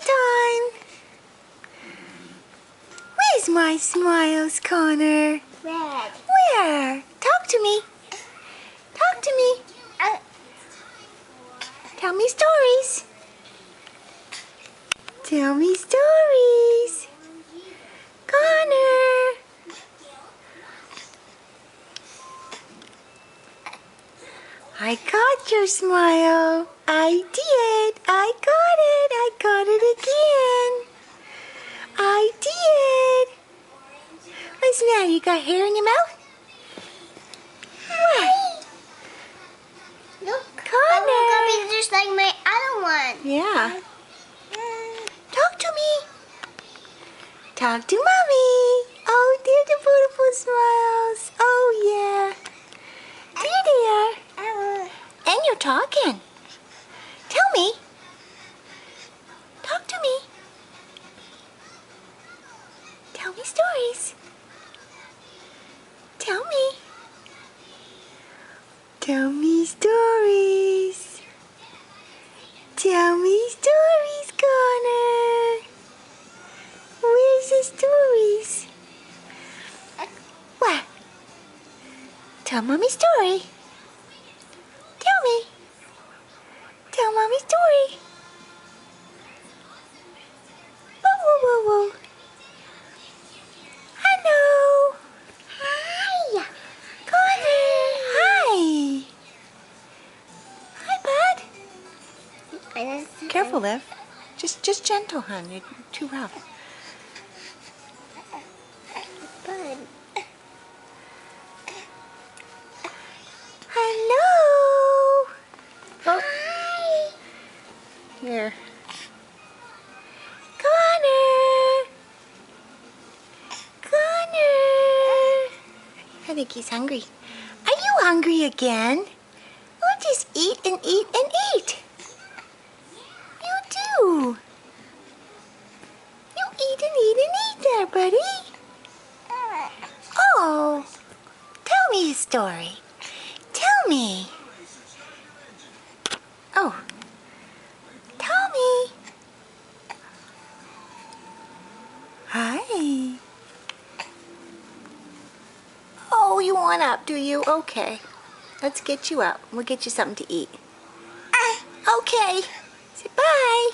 time. Where's my smiles, Connor? Red. Where? Talk to me. Talk to me. Tell me stories. Tell me stories. Connor. I got your smile. I did. I got it. I got it again. I did. What's the matter? You got hair in your mouth? What? Look, Connor. that will be just like my other one. Yeah. Talk to me. Talk to Mommy. Oh, they're the beautiful smiles. Oh, yeah. There. And you're talking. Tell me. Talk to me. Tell me stories. Tell me. Tell me stories. Tell me stories, Connor. Where's the stories? What? Tell Mommy story. Tell me. Tell Mommy story. Whoa, whoa, whoa, whoa. Hello. Hi. Connor. Hi. Hi, bud. Careful, Liv. Just gentle, hon. You're too rough. Bud. Hello. Oh. Hi. Here. Connor. Connor. I think he's hungry. Are you hungry again? Oh, just eat and eat and eat. You do. You eat and eat and eat there, buddy. Oh, tell me a story. Tell me. Oh, tell me. Hi. Oh, you want up, do you? Okay. Let's get you up. We'll get you something to eat. Okay. Say bye.